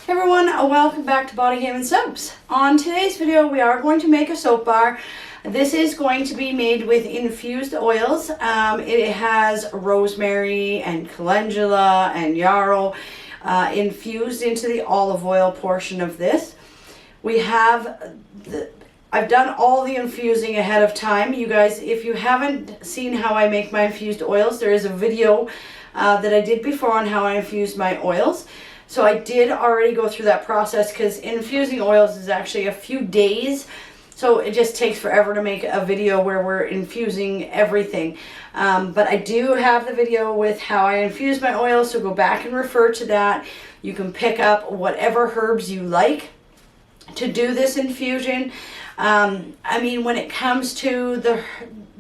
Hey everyone, welcome back to bodyhavensoaps. On today's video we are going to make a soap bar. This is going to be made with infused oils. It has rosemary and calendula and yarrow infused into the olive oil portion of this. I've done all the infusing ahead of time. You guys, if you haven't seen how I make my infused oils, there is a video that I did before on how I infused my oils. So I did already go through that process because infusing oils is actually a few days. So it just takes forever to make a video where we're infusing everything. But I do have the video with how I infuse my oils, so go back and refer to that. You can pick up whatever herbs you like to do this infusion. I mean, when it comes to the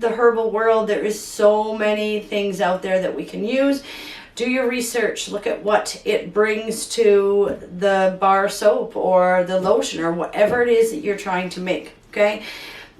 herbal world, there is so many things out there that we can use. Do your research, look at what it brings to the bar soap or the lotion or whatever it is that you're trying to make, okay?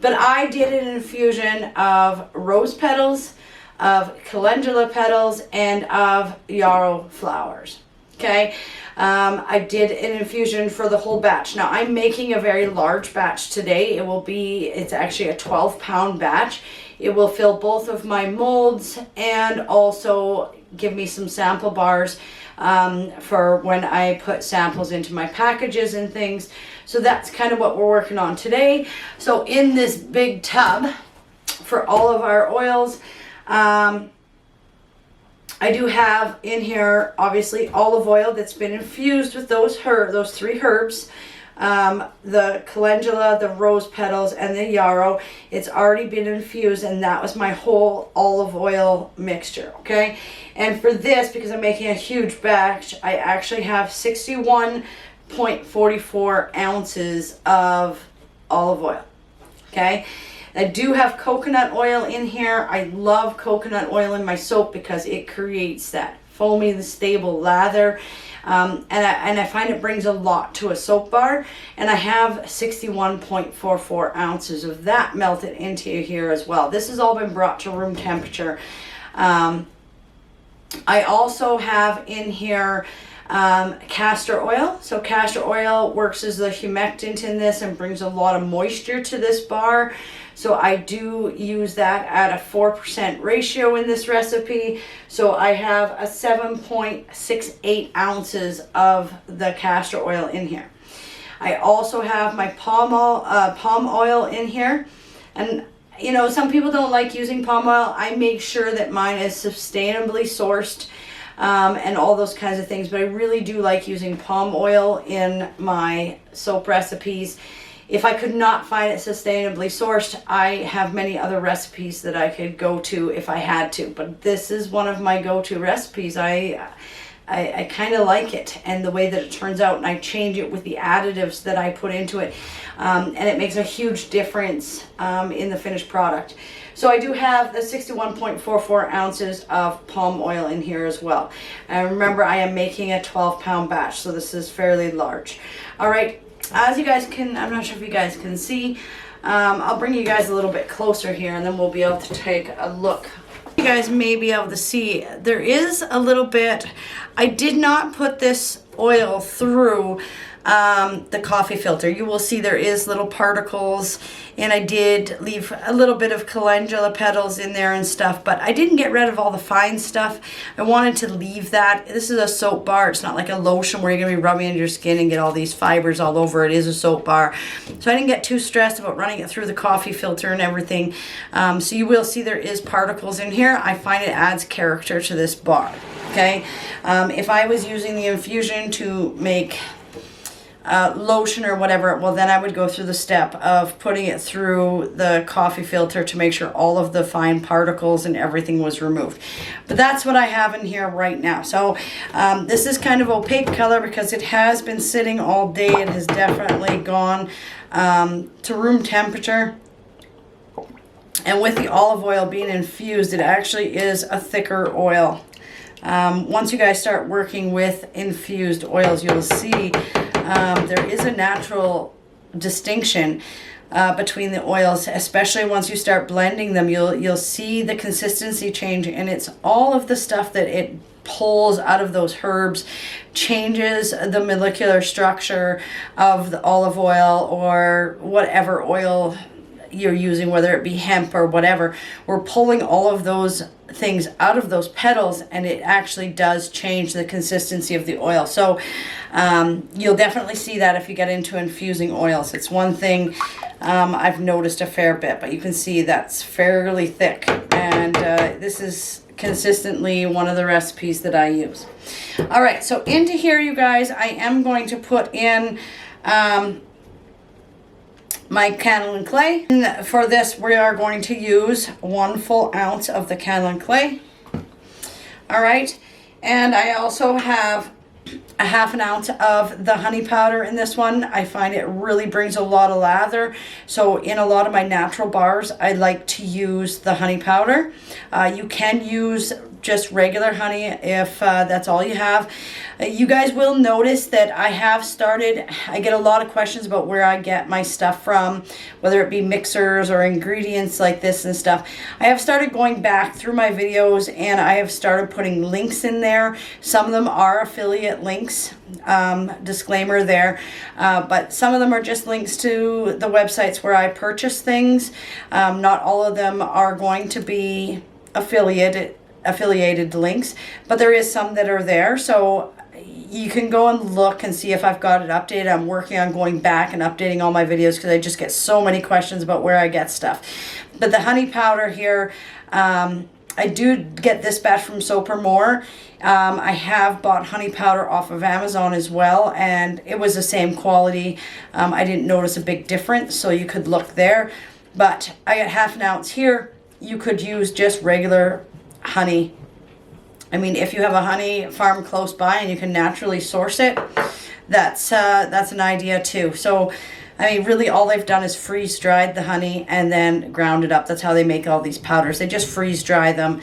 But I did an infusion of rose petals, of calendula petals, and of yarrow flowers, okay? I did an infusion for the whole batch. Now I'm making a very large batch today. It's actually a 12-pound batch. It will fill both of my molds and also give me some sample bars for when I put samples into my packages and things. So that's kind of what we're working on today. So in this big tub for all of our oils, I do have in here obviously olive oil that's been infused with those three herbs. The calendula, the rose petals, and the yarrow. It's already been infused, and that was my whole olive oil mixture, okay? And for this, because I'm making a huge batch, I actually have 61.44 ounces of olive oil, okay? I do have coconut oil in here. I love coconut oil in my soap because it creates that foamy, stable lather. And I find it brings a lot to a soap bar, and I have 61.44 ounces of that melted into here as well. This has all been brought to room temperature. I also have in here castor oil. So castor oil works as the humectant in this and brings a lot of moisture to this bar. So I do use that at a 4% ratio in this recipe. So I have a 7.68 ounces of the castor oil in here. I also have my palm oil in here. And you know, some people don't like using palm oil. I make sure that mine is sustainably sourced and all those kinds of things. But I really do like using palm oil in my soap recipes. If I could not find it sustainably sourced, I have many other recipes that I could go to if I had to. But this is one of my go-to recipes. I kind of like it and the way that it turns out, and I change it with the additives that I put into it. And it makes a huge difference in the finished product. So I do have the 61.44 ounces of palm oil in here as well. And remember, I am making a 12-pound batch, so this is fairly large. All right. As you guys can, I'm not sure if you guys can see, I'll bring you guys a little bit closer here and then we'll be able to take a look. You guys may be able to see, there is a little bit, I did not put this oil through the coffee filter. You will see there is little particles, and I did leave a little bit of calendula petals in there and stuff, but I didn't get rid of all the fine stuff. I wanted to leave that. This is a soap bar. It's not like a lotion where you're going to be rubbing into your skin and get all these fibers all over. It is a soap bar. So I didn't get too stressed about running it through the coffee filter and everything. So you will see there is particles in here. I find it adds character to this bar. Okay. If I was using the infusion to make lotion or whatever, well then I would go through the step of putting it through the coffee filter to make sure all of the fine particles and everything was removed. But that's what I have in here right now. So this is kind of opaque color because it has been sitting all day. It has definitely gone to room temperature. And with the olive oil being infused, it actually is a thicker oil. Once you guys start working with infused oils, you'll see there is a natural distinction between the oils, especially once you start blending them. You'll see the consistency change, and it's all of the stuff that it pulls out of those herbs, changes the molecular structure of the olive oil or whatever oil you're using, whether it be hemp or whatever. We're pulling all of those things out of those petals, and it actually does change the consistency of the oil. So you'll definitely see that if you get into infusing oils. It's one thing I've noticed a fair bit, but you can see that's fairly thick, and this is consistently one of the recipes that I use. All right, so into here, you guys, I am going to put in my canola clay. And for this, we are going to use 1 full ounce of the canola clay. All right, and I also have a 1/2 ounce of the honey powder in this one. I find it really brings a lot of lather. So in a lot of my natural bars, I like to use the honey powder. You can use just regular honey if that's all you have. You guys will notice that I get a lot of questions about where I get my stuff from, whether it be mixers or ingredients like this and stuff. I have started going back through my videos, and I have started putting links in there. Some of them are affiliate links, disclaimer there, but some of them are just links to the websites where I purchase things. Not all of them are going to be affiliated links, but there is some that are there, so you can go and look and see if I've got it updated. I'm working on going back and updating all my videos because I just get so many questions about where I get stuff. But the honey powder here, I do get this batch from Soap or More. I have bought honey powder off of Amazon as well, and it was the same quality. I didn't notice a big difference, so you could look there. But I got 1/2 ounce here. You could use just regular honey. I mean, if you have a honey farm close by and you can naturally source it, that's an idea too. So, I mean, really all they've done is freeze dried the honey and then ground it up. That's how they make all these powders. They just freeze dry them,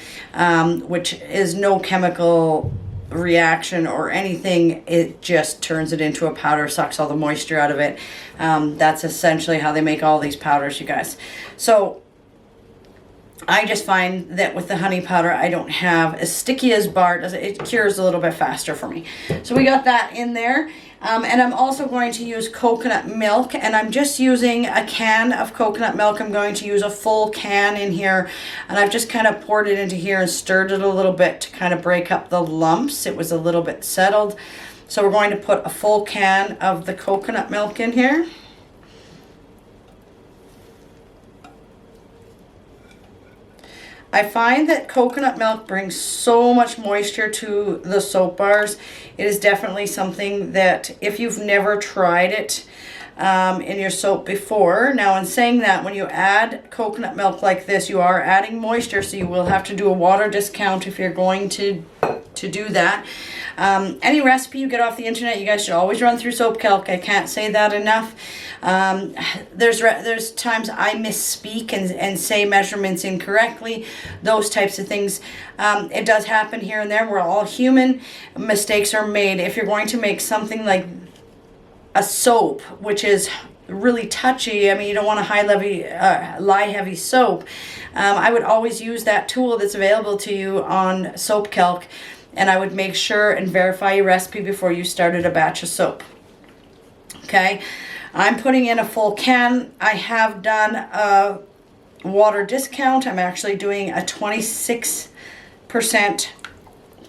which is no chemical reaction or anything. It just turns it into a powder, sucks all the moisture out of it. That's essentially how they make all these powders, you guys. So I just find that with the honey powder, I don't have as sticky as bar does. It cures a little bit faster for me. So we got that in there. And I'm also going to use coconut milk, and I'm just using a can of coconut milk. I'm going to use a full can in here, and I've just kind of poured it into here and stirred it a little bit to kind of break up the lumps. It was a little bit settled. So we're going to put a full can of the coconut milk in here. I find that coconut milk brings so much moisture to the soap bars. It is definitely something that if you've never tried it in your soap before. Now, in saying that, when you add coconut milk like this, you are adding moisture, so you will have to do a water discount if you're going to do that. Any recipe you get off the internet, you guys should always run through soap calc. I can't say that enough. There's times I misspeak and say measurements incorrectly, those types of things. It does happen here and there. We're all human. Mistakes are made. If you're going to make something like a soap, which is really touchy, I mean, you don't want a lye heavy soap, I would always use that tool that's available to you on soap calc, and I would make sure and verify your recipe before you started a batch of soap. Okay, I'm putting in a full can. I have done a water discount. I'm actually doing a 26%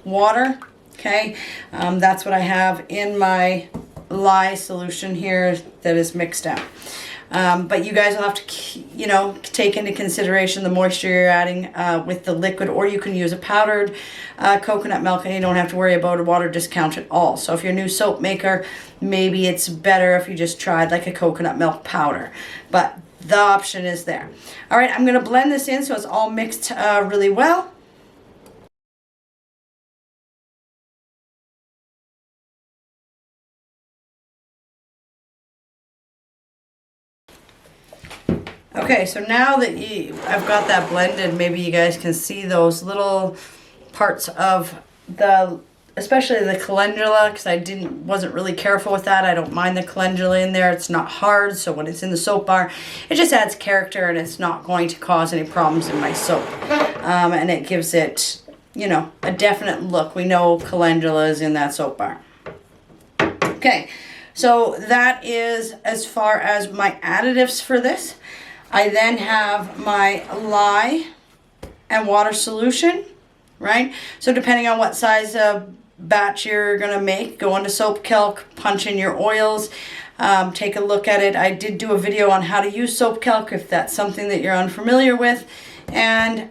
water. Okay, that's what I have in my lye solution here that is mixed out. But you guys will have to, take into consideration the moisture you're adding with the liquid, or you can use a powdered coconut milk and you don't have to worry about a water discount at all. So if you're a new soap maker, maybe it's better if you just tried like a coconut milk powder. But the option is there. All right, I'm going to blend this in so it's all mixed really well. Okay, so now that I've got that blended, maybe you guys can see those little parts of especially the calendula, because I wasn't really careful with that. I don't mind the calendula in there. It's not hard, so when it's in the soap bar, it just adds character and it's not going to cause any problems in my soap. And it gives it, you know, a definite look. We know calendula is in that soap bar. Okay, so that is as far as my additives for this. I then have my lye and water solution, right? So depending on what size batch you're gonna make, go into Soap Calc, punch in your oils, take a look at it. I did do a video on how to use Soap Calc if that's something that you're unfamiliar with, and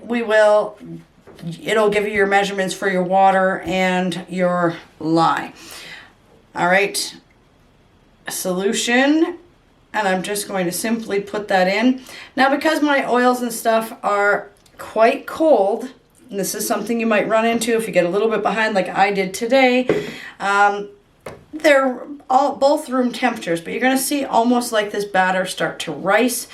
it'll give you your measurements for your water and your lye. All right, solution, and I'm just going to simply put that in. Now, because my oils and stuff are quite cold, and this is something you might run into if you get a little bit behind like I did today, they're both room temperatures, but you're going to see almost like this batter start to rise,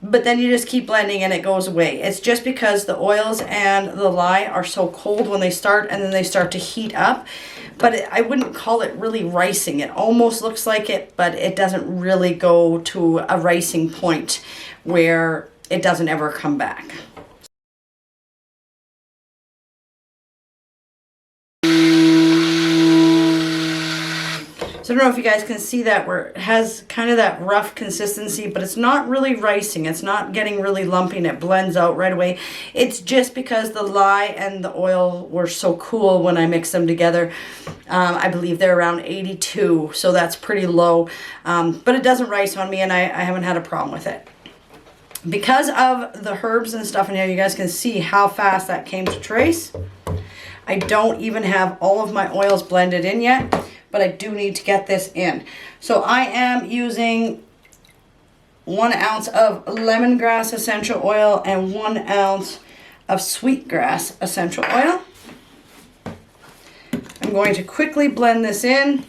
but then you just keep blending and it goes away. It's just because the oils and the lye are so cold when they start, and then they start to heat up. But I wouldn't call it really ricing. It almost looks like it, but it doesn't really go to a ricing point where it doesn't ever come back. So I don't know if you guys can see that, where it has kind of that rough consistency, but it's not really ricing. It's not getting really lumpy and it blends out right away. It's just because the lye and the oil were so cool when I mixed them together. I believe they're around 82, so that's pretty low. But it doesn't rice on me, and I haven't had a problem with it. Because of the herbs and stuff in here, you guys can see how fast that came to trace. I don't even have all of my oils blended in yet, but I do need to get this in. So I am using 1 ounce of lemongrass essential oil and 1 ounce of sweetgrass essential oil. I'm going to quickly blend this in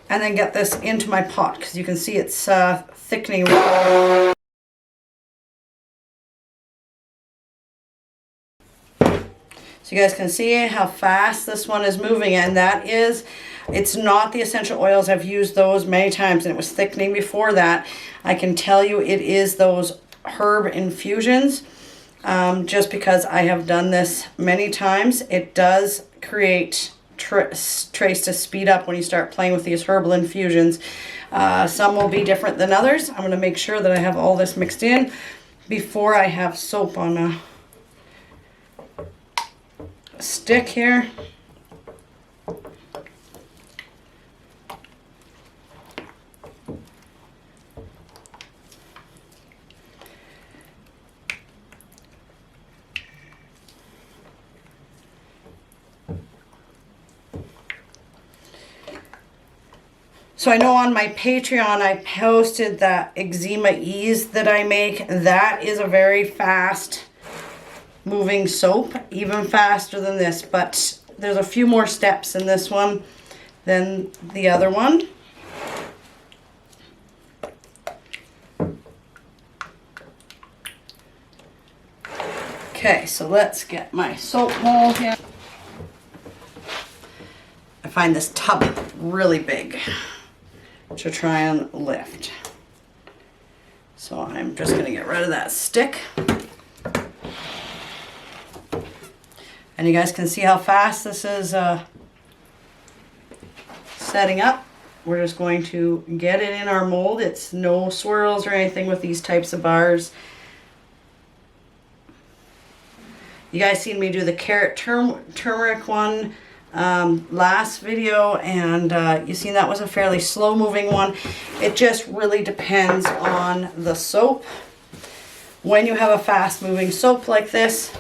and then get this into my pot, because you can see it's thickening. So you guys can see how fast this one is moving, and that is, it's not the essential oils. I've used those many times and it was thickening before that. I can tell you it is those herb infusions, just because I have done this many times. It does create trace to speed up when you start playing with these herbal infusions. Some will be different than others. I'm going to make sure that I have all this mixed in before I have soap on a stick here. So I know on my Patreon I posted that eczema ease that I make. That is a very fast moving soap, even faster than this, but there's a few more steps in this one than the other one. Okay, so let's get my soap bowl here. I find this tub really big to try and lift. So I'm just going to get rid of that stick. And you guys can see how fast this is setting up. We're just going to get it in our mold. It's no swirls or anything with these types of bars. You guys seen me do the carrot turmeric one last video, and you seen that was a fairly slow moving one. It just really depends on the soap. When you have a fast moving soap like this,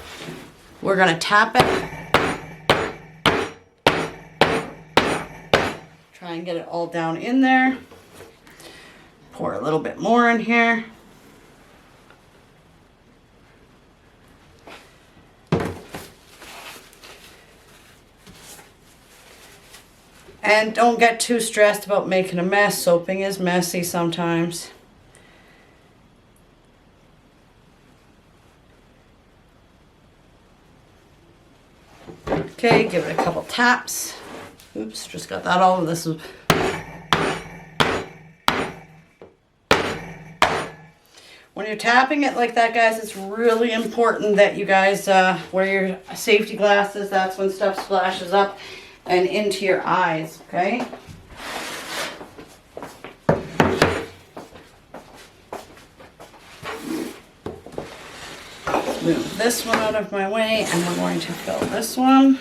we're going to tap it. Try and get it all down in there. Pour a little bit more in here. And don't get too stressed about making a mess. Soaping is messy sometimes. Okay, give it a couple taps. Oops, just got that all of this. When you're tapping it like that, guys, it's really important that you guys wear your safety glasses. That's when stuff splashes up and into your eyes, okay? Move this one out of my way, and we're going to fill this one.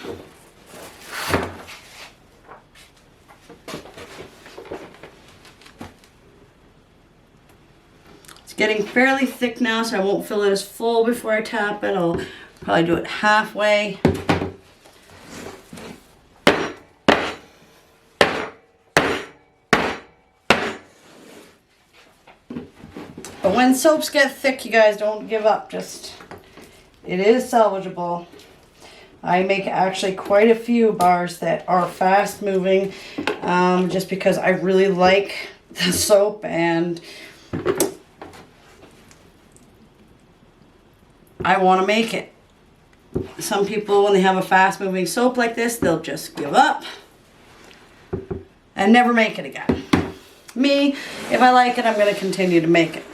It's getting fairly thick now, so I won't fill it as full before I tap it. I'll probably do it halfway. But when soaps get thick, you guys don't give up. It is salvageable. I make actually quite a few bars that are fast moving, just because I really like the soap and I want to make it. Some people, when they have a fast moving soap like this, they'll just give up and never make it again. Me, if I like it, I'm going to continue to make it.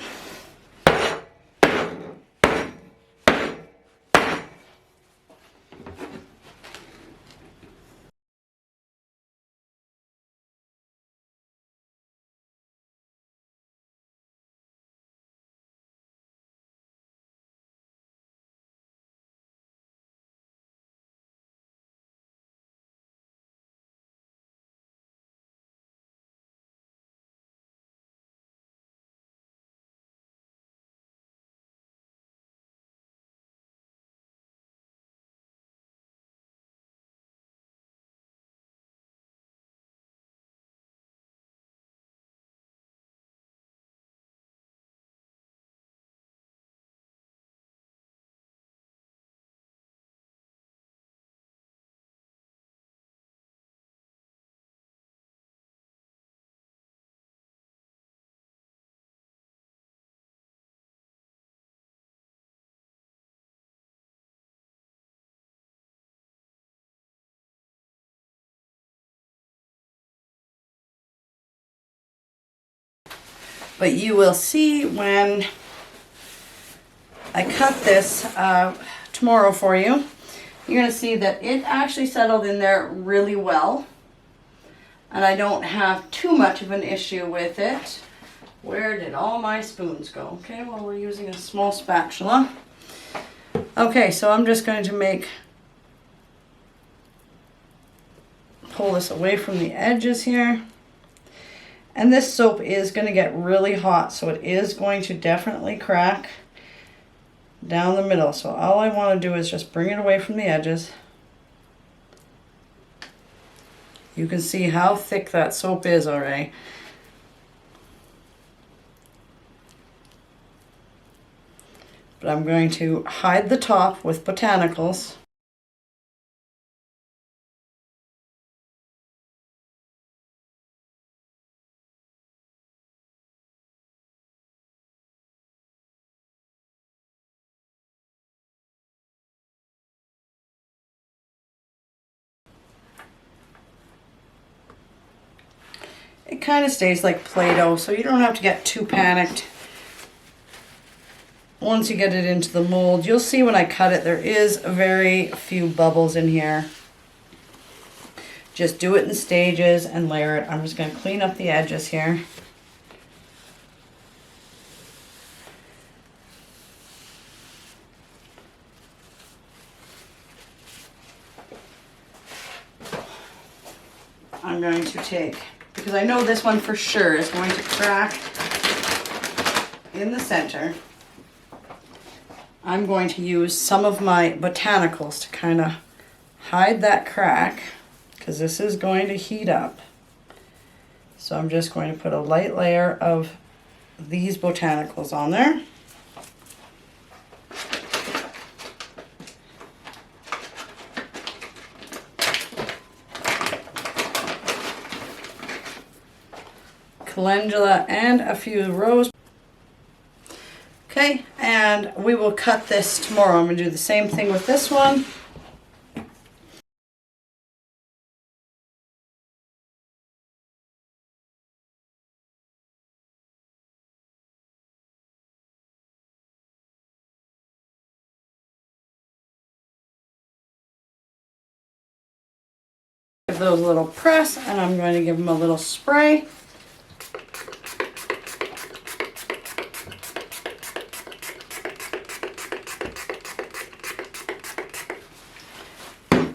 But you will see when I cut this tomorrow for you, you're going to see that it actually settled in there really well. And I don't have too much of an issue with it. Where did all my spoons go? Okay, well, we're using a small spatula. Okay, so I'm just going to pull this away from the edges here. And this soap is going to get really hot, so it is going to definitely crack down the middle. So all I want to do is just bring it away from the edges. You can see how thick that soap is already. But I'm going to hide the top with botanicals. It kind of stays like Play-Doh, so you don't have to get too panicked. Once you get it into the mold, you'll see when I cut it, there is very few bubbles in here. Just do it in stages and layer it. I'm just going to clean up the edges here. I'm going to take, because I know this one for sure is going to crack in the center, I'm going to use some of my botanicals to kind of hide that crack, because this is going to heat up. So I'm just going to put a light layer of these botanicals on there. Calendula and a few rose. Okay, and we will cut this tomorrow. I'm going to do the same thing with this one. give those a little press, and I'm going to give them a little spray.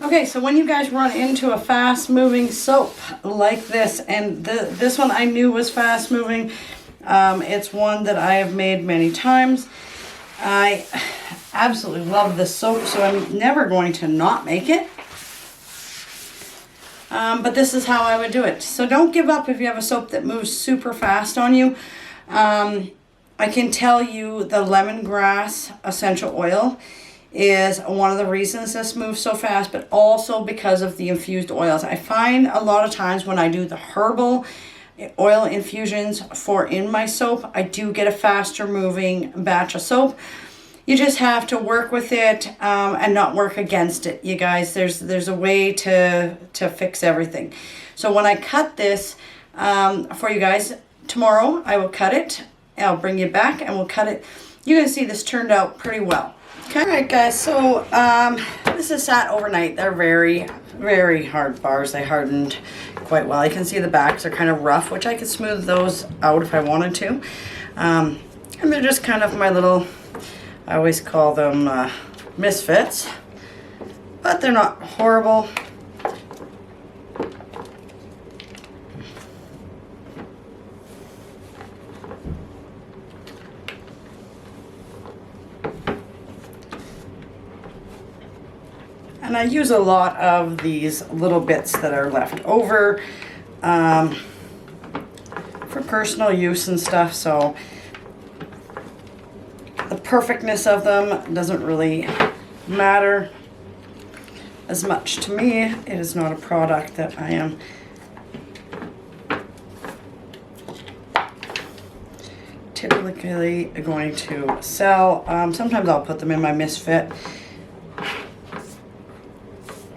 Okay, so when you guys run into a fast moving soap like this, and this one I knew was fast moving, it's one that I have made many times. I absolutely love this soap, so I'm never going to not make it. But this is how I would do it. So don't give up if you have a soap that moves super fast on you. I can tell you the lemongrass essential oil is one of the reasons this moves so fast, but also because of the infused oils. I find a lot of times when I do the herbal oil infusions in my soap, I do get a faster moving batch of soap. You just have to work with it and not work against it, you guys. There's a way to fix everything. So when I cut this for you guys tomorrow, I will cut it. I'll bring you back and we'll cut it. You can see this turned out pretty well. Okay, all right, guys. So this is sat overnight. They're very, very hard bars. They hardened quite well. You can see the backs are kind of rough, which I could smooth those out if I wanted to. And they're just kind of my little, I always call them misfits, but they're not horrible. And I use a lot of these little bits that are left over for personal use and stuff, so the perfectness of them doesn't really matter as much to me. It is not a product that I am typically going to sell. Sometimes I'll put them in my misfit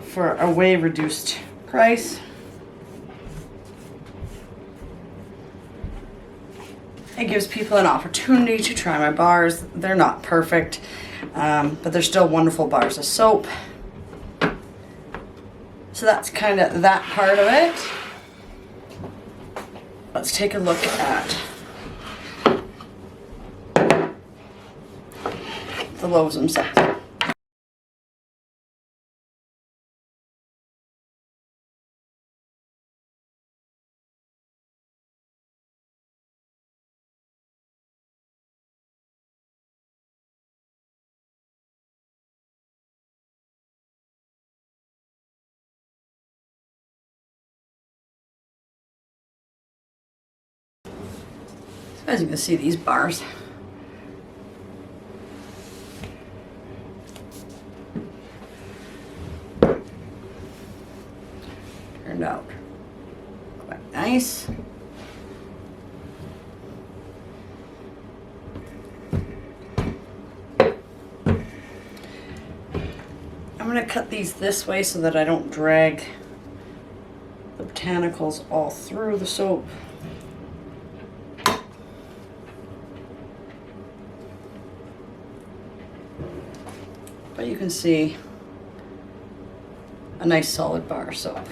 for a way reduced price. It gives people an opportunity to try my bars. They're not perfect, but they're still wonderful bars of soap. So that's kind of that part of it. Let's take a look at the loaves themselves. As you can see, these bars turned out quite nice. I'm going to cut these this way so that I don't drag the botanicals all through the soap. But you can see a nice solid bar of soap.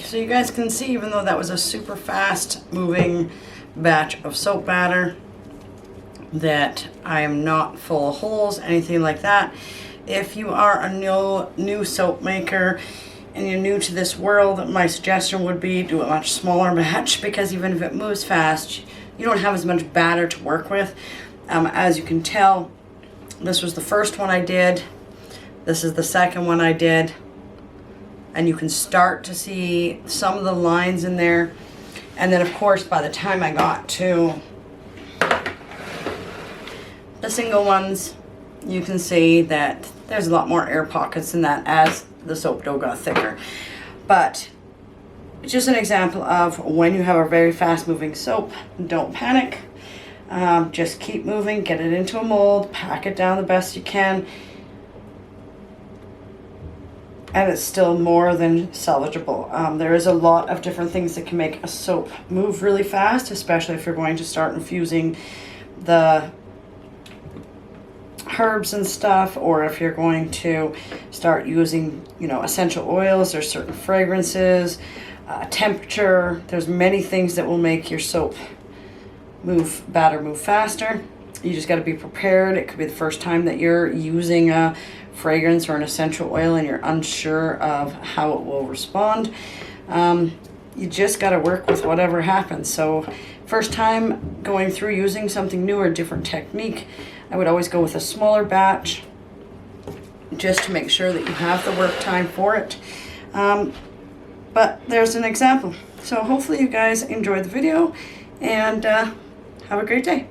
So you guys can see, even though that was a super fast moving batch of soap batter, that I am not full of holes, anything like that. If you are a new soap maker and you're new to this world, my suggestion would be do a much smaller batch, because even if it moves fast, you don't have as much batter to work with. As you can tell, this was the first one I did. This is the second one I did. And you can start to see some of the lines in there. And then of course, by the time I got to the single ones, you can see that there's a lot more air pockets in that as the soap dough got thicker. But just an example of when you have a very fast moving soap, don't panic. Just keep moving, get it into a mold, pack it down the best you can. And it's still more than salvageable. There is a lot of different things that can make a soap move really fast, especially if you're going to start infusing the herbs and stuff, or if you're going to start using, essential oils or certain fragrances, temperature. There's many things that will make your soap move faster. You just got to be prepared. It could be the first time that you're using a fragrance or an essential oil and you're unsure of how it will respond. You just got to work with whatever happens. So first time going through using something new or different technique, I would always go with a smaller batch just to make sure that you have the work time for it. But there's an example. So hopefully you guys enjoyed the video, and have a great day.